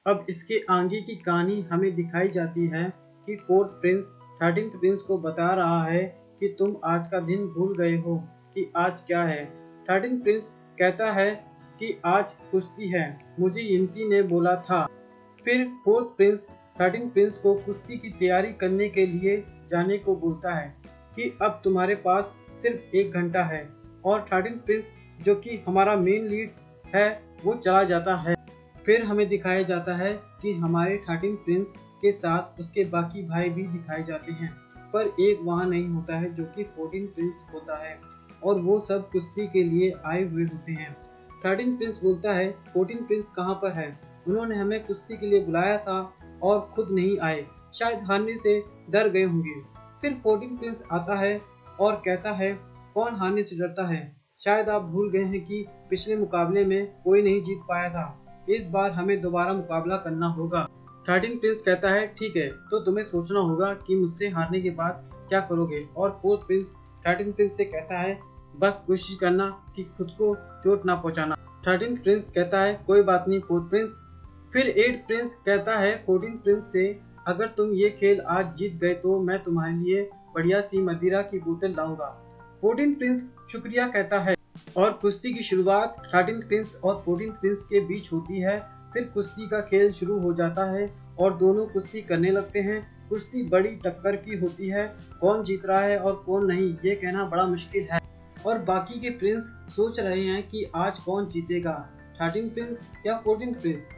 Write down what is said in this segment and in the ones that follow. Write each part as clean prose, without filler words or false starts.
अब इसके आगे की कहानी हमें दिखाई जाती है कि फोर्थ प्रिंस 13th प्रिंस को बता रहा है कि तुम आज का दिन भूल गए हो कि आज क्या है। 13th प्रिंस कहता है कि आज कुश्ती है, मुझे यिंकी ने बोला था। फिर फोर्थ प्रिंस 13th प्रिंस को कुश्ती की तैयारी करने के लिए जाने को बोलता है कि अब तुम्हारे पास सिर्फ 1 घंटा है। और 13th प्रिंस जो कि हमारा मेन लीड है वो चला जाता है। फिर हमें दिखाया जाता है कि हमारे 13th प्रिंस के साथ उसके बाकी भाई भी दिखाए जाते हैं, पर एक वहाँ नहीं होता है जो कि 14th प्रिंस होता है और वो सब कुश्ती के लिए आए हुए होते हैं। 13th प्रिंस बोलता है 14th प्रिंस कहाँ पर है, उन्होंने हमें कुश्ती के लिए बुलाया था और खुद नहीं आए, शायद हारने से डर गए होंगे। फिर 14th प्रिंस आता है और कहता है कौन हारने से डरता है, शायद आप भूल गए हैं कि पिछले मुकाबले में कोई नहीं जीत पाया था, इस बार हमें दोबारा मुकाबला करना होगा। 13th प्रिंस कहता है ठीक है, तो तुम्हें सोचना होगा कि मुझसे हारने के बाद क्या करोगे। और फोर्थ प्रिंस 13th प्रिंस से कहता है बस कोशिश करना कि खुद को चोट ना पहुंचाना। 13th प्रिंस कहता है कोई बात नहीं फोर्थ प्रिंस। फिर 8th प्रिंस कहता है 14th प्रिंस से अगर तुम ये खेल आज जीत गए तो मैं तुम्हारे लिए बढ़िया सी मदिरा की बोतल लाऊंगा। 14th प्रिंस शुक्रिया कहता है और कुश्ती की शुरुआत 13th प्रिंस और 14th प्रिंस के बीच होती है। फिर कुश्ती का खेल शुरू हो जाता है और दोनों कुश्ती करने लगते हैं। कुश्ती बड़ी टक्कर की होती है, कौन जीत रहा है और कौन नहीं ये कहना बड़ा मुश्किल है और बाकी के प्रिंस सोच रहे हैं कि आज कौन जीतेगा, 13th प्रिंस या 14th प्रिंस।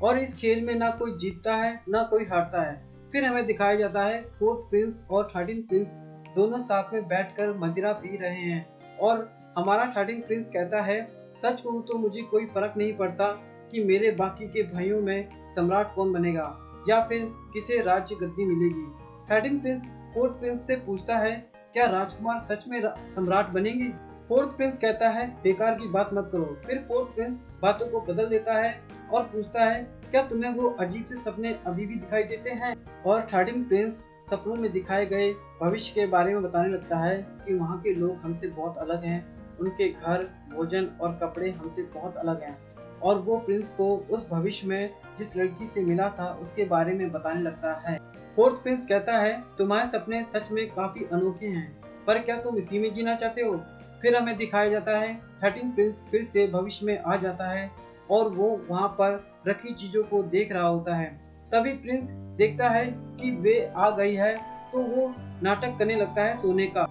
और इस खेल में ना कोई जीतता है ना कोई हारता है। फिर हमें दिखाया जाता है 4th प्रिंस और 13th प्रिंस दोनों साथ में बैठकर मदिरा पी रहे हैं और हमारा 13th प्रिंस कहता है सच कहूँ तो मुझे कोई फर्क नहीं पड़ता कि मेरे बाकी के भाइयों में सम्राट कौन बनेगा या फिर किसे राज्य गद्दी मिलेगी। 13th प्रिंस 4th प्रिंस से पूछता है क्या राजकुमार सच में सम्राट बनेंगे। 4th प्रिंस कहता है बेकार की बात मत करो। फिर 4th प्रिंस बातों को बदल देता है और पूछता है क्या तुम्हें वो अजीब से सपने अभी भी दिखाई देते हैं। और 13th प्रिंस सपनों में दिखाए गए भविष्य के बारे में बताने लगता है कि वहाँ के लोग हमसे बहुत अलग हैं, उनके घर, भोजन और कपड़े हमसे बहुत अलग हैं। और वो प्रिंस को उस भविष्य में जिस लड़की से मिला था उसके बारे में बताने लगता है। 4th प्रिंस कहता है तुम्हारे सपने सच में काफी अनोखे हैं, पर क्या तुम इसी में जीना चाहते हो। फिर हमें दिखाया जाता है 13th प्रिंस फिर से भविष्य में आ जाता है और वो वहाँ पर रखी चीजों को देख रहा होता है। तभी प्रिंस देखता है कि वे आ गई है तो वो नाटक करने लगता है सोने का।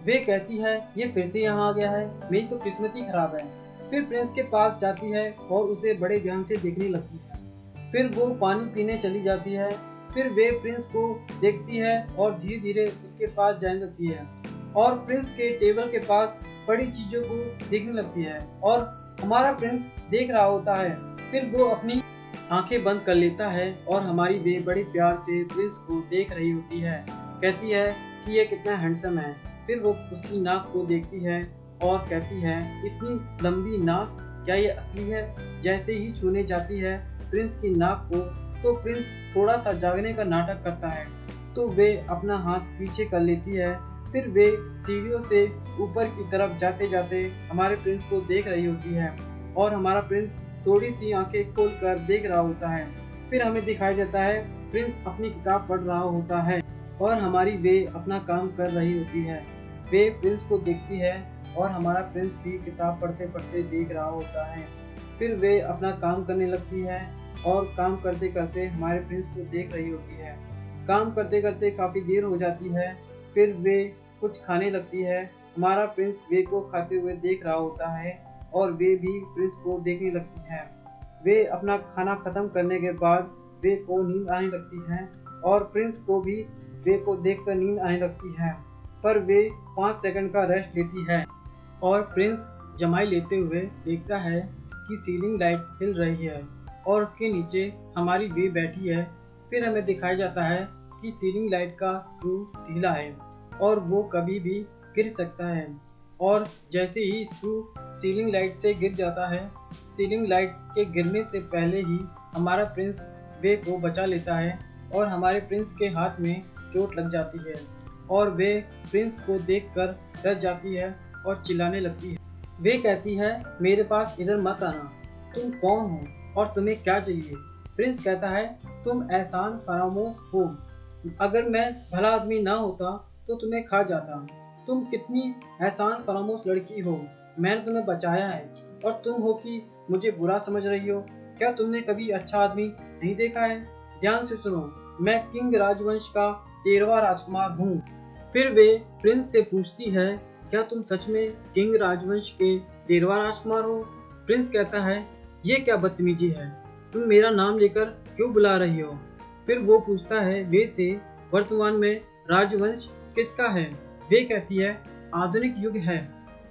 वे कहती है ये फिर से यहाँ आ गया है, मेरी तो किस्मत ही खराब है। फिर प्रिंस के पास जाती है और उसे बड़े ध्यान से देखने लगती है। फिर वो पानी पीने चली जाती है। फिर वे प्रिंस को देखती है और धीरे धीरे उसके पास जाने लगती है और प्रिंस के टेबल के पास बड़ी चीजों को देखने लगती है और हमारा प्रिंस देख रहा होता है। फिर वो अपनी आंखें बंद कर लेता है और हमारी वे बड़े प्यार से प्रिंस को देख रही होती है, कहती है कि ये कितना हैंडसम है। फिर वो उसकी नाक को देखती है और कहती है इतनी लंबी नाक, क्या ये असली है। जैसे ही छूने जाती है प्रिंस की नाक को तो प्रिंस थोड़ा सा जागने का नाटक करता है, तो वे अपना हाथ पीछे कर लेती है। फिर वे सीढ़ियों से ऊपर की तरफ जाते जाते हमारे प्रिंस को देख रही होती है और हमारा प्रिंस थोड़ी सी आंखें खोलकर देख रहा होता है। फिर हमें दिखाया जाता है प्रिंस अपनी किताब पढ़ रहा होता है और हमारी वे अपना काम कर रही होती है। वे प्रिंस को देखती है और हमारा प्रिंस भी किताब पढ़ते पढ़ते देख रहा होता है। फिर वे अपना काम करने लगती है और काम करते करते हमारे प्रिंस को देख रही होती है। काम करते करते काफ़ी देर हो जाती है। फिर वे कुछ खाने लगती है। हमारा प्रिंस वे को खाते हुए देख रहा होता है और वे भी प्रिंस को देखने लगती है। वे अपना खाना खत्म करने के बाद वे को नींद आने लगती है और प्रिंस को भी वे को देखकर नींद आने लगती है, पर वे 5 सेकंड का रेस्ट लेती है और प्रिंस जमाई लेते हुए देखता है कि सीलिंग लाइट हिल रही है और उसके नीचे हमारी वे बैठी है। फिर हमें दिखाया जाता है कि सीलिंग लाइट का स्क्रू ढीला है और वो कभी भी गिर सकता है। और जैसे ही स्क्रू सीलिंग लाइट से गिर जाता है, सीलिंग लाइट के गिरने से पहले ही हमारा प्रिंस वे को बचा लेता है और हमारे प्रिंस के हाथ में चोट लग जाती है और वे प्रिंस को देखकर डर जाती है और चिल्लाने लगती है। वे कहती है मेरे पास इधर मत आना, तुम कौन हो और तुम्हें क्या चाहिए। प्रिंस कहता है तुम एहसान फरामोश हो, अगर मैं भला आदमी ना होता तो तुम्हें खा जाता। तुम कितनी एहसान फरामोश लड़की हो, मैंने तुम्हें बचाया है और तुम हो कि मुझे बुरा समझ रही हो। क्या तुमने कभी अच्छा आदमी नहीं देखा है? ध्यान से सुनो, मैं किंग राजवंश का 13वां राजकुमार हूँ। फिर वे प्रिंस से पूछती है क्या तुम सच में किंग राजवंश के 13वां राजकुमार हो? प्रिंस कहता है ये क्या बदतमीजी है, तुम मेरा नाम लेकर क्यों बुला रही हो? फिर वो पूछता है वे से वर्तमान में राजवंश किसका है? वे कहती है आधुनिक युग है।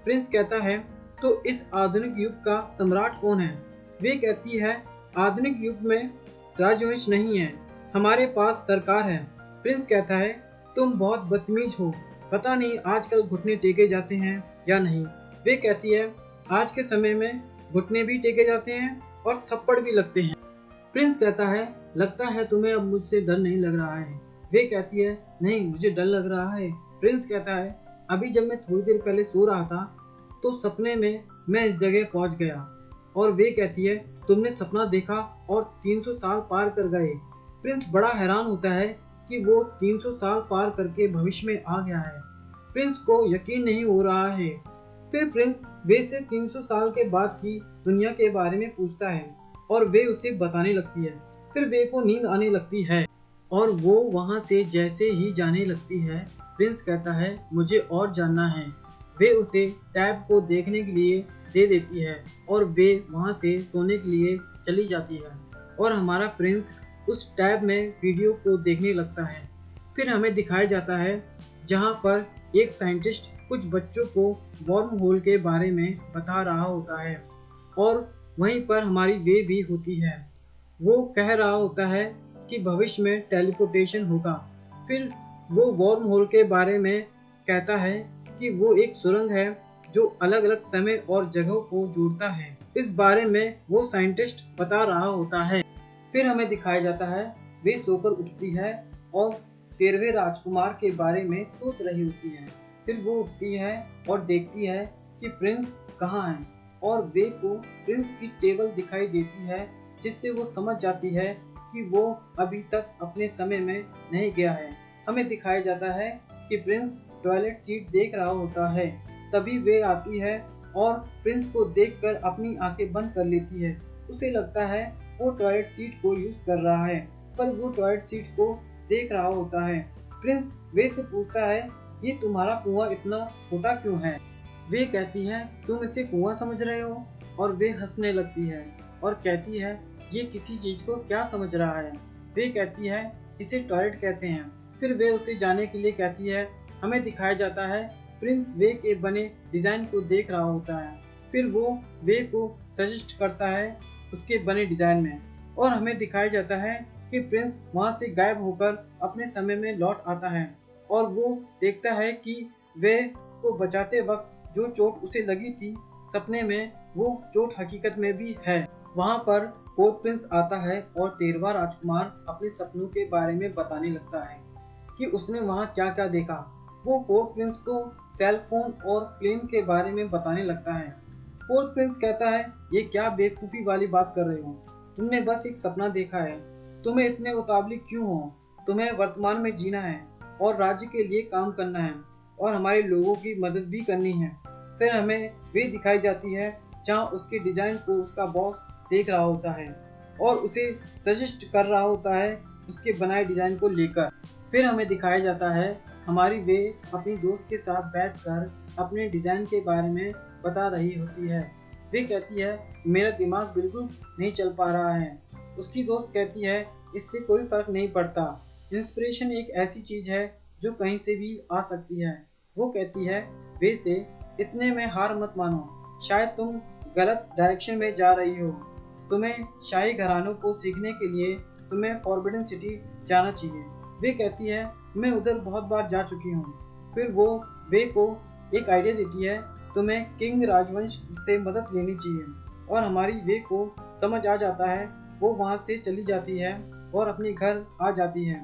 प्रिंस कहता है तो इस आधुनिक युग का सम्राट कौन है? वे कहती है आधुनिक युग में राजवंश नहीं है, हमारे पास सरकार है। प्रिंस कहता है तुम बहुत बदतमीज हो, पता नहीं आजकल घुटने टेके जाते हैं या नहीं। वे कहती है आज के समय में घुटने भी टेके जाते हैं और थप्पड़ भी लगते हैं। प्रिंस कहता है लगता है तुम्हें अब मुझसे डर नहीं लग रहा है। वे कहती है नहीं, मुझे डर लग रहा है। प्रिंस कहता है अभी जब मैं थोड़ी देर पहले सो रहा था तो सपने में मैं इस जगह पहुंच गया। और वे कहती है तुमने सपना देखा और 300 साल पार कर गए। प्रिंस बड़ा हैरान होता है कि वो 300 साल पार करके भविष्य में आ गया है। प्रिंस को यकीन नहीं हो रहा है। फिर प्रिंस वे से 300 साल के बाद की दुनिया के बारे में पूछता है और वे उसे बताने लगती है। फिर वे को नींद आने लगती है और वो वहाँ से जैसे ही जाने लगती है प्रिंस कहता है मुझे और जानना है। वे उसे टैब को देखने के लिए दे देती है और वे वहाँ से सोने के लिए चली जाती है और हमारा प्रिंस उस टैब में वीडियो को देखने लगता है। फिर हमें दिखाया जाता है जहाँ पर एक साइंटिस्ट कुछ बच्चों को वर्म होल के बारे में बता रहा होता है और वहीं पर हमारी वे भी होती है। वो कह रहा होता है कि भविष्य में टेलीपोर्टेशन होगा। फिर वो वर्म होल के बारे में कहता है कि वो एक सुरंग है जो अलग अलग समय और जगहों को जोड़ता है। इस बारे में वो साइंटिस्ट बता रहा होता है। फिर हमें दिखाया जाता है वे सोकर उठती है और 13वें राजकुमार के बारे में सोच रही होती है। फिर वो उठती है और देखती है कि प्रिंस कहाँ है और वे को प्रिंस की टेबल दिखाई देती है जिससे वो समझ जाती है कि वो अभी तक अपने समय में नहीं गया है। हमें दिखाया जाता है कि प्रिंस टॉयलेट सीट देख रहा होता है। तभी वे आती है और प्रिंस को देखकर अपनी आंखें बंद कर लेती है। उसे लगता है वो टॉयलेट सीट को यूज कर रहा है, पर वो टॉयलेट सीट को देख रहा होता है। प्रिंस वे से पूछता है ये तुम्हारा कुआं इतना छोटा क्यों है? वे कहती है तुम इसे कुआं समझ रहे हो? और वे हंसने लगती है और कहती है ये किसी चीज को क्या समझ रहा है? वे कहती है इसे टॉयलेट कहते हैं। फिर वे उसे जाने के लिए कहती है। हमें दिखाया जाता है प्रिंस वे के बने डिजाइन को देख रहा होता है। फिर वो वे को सजेस्ट करता है उसके बने डिजाइन में और हमें दिखाया जाता है कि प्रिंस वहां से गायब होकर अपने समय में लौट आता है और वो देखता है कि वे को बचाते वक्त जो चोट उसे लगी थी सपने में, वो चोट हकीकत में भी है। वहां पर फोर्थ प्रिंस आता है और 13वां राजकुमार अपने सपनों के बारे में बताने लगता है कि उसने वहां क्या क्या देखा। वो फोर्थ प्रिंस को सेल फोन और प्लेन के बारे में बताने लगता है। फोर्थ प्रिंस कहता है ये क्या बेवकूफ़ी वाली बात कर रहे हो, तुमने बस एक सपना देखा है, तुम्हें इतने उतावली क्यों हो? तुम्हें वर्तमान में जीना है और राज्य के लिए काम करना है और हमारे लोगों की मदद भी करनी है। फिर हमें वे दिखाई जाती है जहाँ उसके डिजाइन को उसका बॉस देख रहा होता है और उसे सजेस्ट कर रहा होता है उसके बनाए डिजाइन को लेकर। फिर हमें दिखाया जाता है हमारी वे अपनी दोस्त के साथ बैठकर अपने डिजाइन के बारे में बता रही होती है। वे कहती है मेरा दिमाग बिल्कुल नहीं चल पा रहा है। उसकी दोस्त कहती है इससे कोई फर्क नहीं पड़ता, इंस्पिरेशन एक ऐसी चीज है जो कहीं से भी आ सकती है। वो कहती है वे से इतने में हार मत मानो, शायद तुम गलत डायरेक्शन में जा रही हो। तुम्हें शाही घरानों को सीखने के लिए तुम्हें फॉरबिडन सिटी जाना चाहिए। वे कहती है मैं उधर बहुत बार जा चुकी हूँ। फिर वो वे को एक आइडिया देती है तुम्हें किंग राजवंश से मदद लेनी चाहिए और हमारी वे को समझ आ जाता है। वो वहाँ से चली जाती है और अपने घर आ जाती है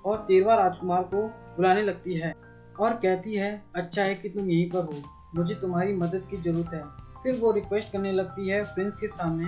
और 13वां राजकुमार को बुलाने लगती है और कहती है अच्छा है कि तुम यहीं पर हो, मुझे तुम्हारी मदद की जरूरत है। फिर वो रिक्वेस्ट करने लगती है प्रिंस के सामने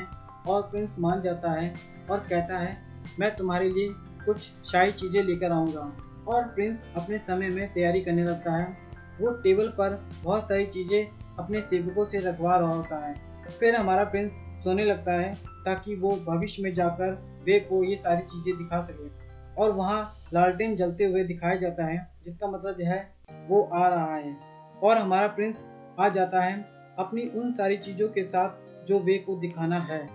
और प्रिंस मान जाता है और कहता है मैं तुम्हारे लिए कुछ शाही चीज़ें लेकर आऊँगा। और प्रिंस अपने समय में तैयारी करने लगता है। वो टेबल पर बहुत सारी चीज़ें अपने सेवकों से रखवा रहा होता है। फिर हमारा प्रिंस सोने लगता है ताकि वो भविष्य में जाकर वे को ये सारी चीज़ें दिखा सके। और वहाँ लालटेन जलते हुए दिखाया जाता है, जिसका मतलब है वो आ रहा है। और हमारा प्रिंस आ जाता है अपनी उन सारी चीज़ों के साथ जो वे को दिखाना है।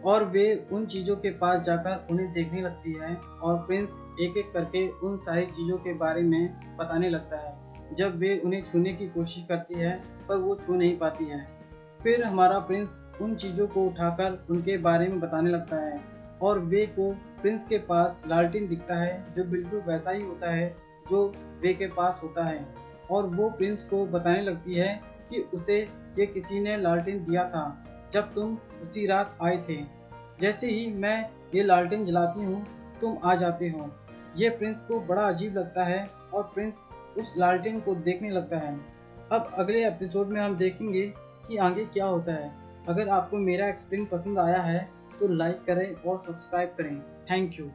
और वे उन चीज़ों के पास जाकर उन्हें देखने लगती है और प्रिंस एक एक करके उन सारी चीज़ों के बारे में बताने लगता है। जब वे उन्हें छूने की कोशिश करती है पर वो छू नहीं पाती है। फिर हमारा प्रिंस उन चीज़ों को उठाकर उनके बारे में बताने लगता है और वे को प्रिंस के पास लालटेन दिखता है जो बिल्कुल वैसा ही होता है जो वे के पास होता है। और वो प्रिंस को बताने लगती है कि उसे ये किसी ने लालटेन दिया था जब तुम उसी रात आए थे। जैसे ही मैं ये लालटेन जलाती हूँ तुम आ जाते हो। ये प्रिंस को बड़ा अजीब लगता है और प्रिंस उस लालटेन को देखने लगता है। अब अगले एपिसोड में हम देखेंगे कि आगे क्या होता है। अगर आपको मेरा एक्सप्लेन पसंद आया है तो लाइक करें और सब्सक्राइब करें। Thank you.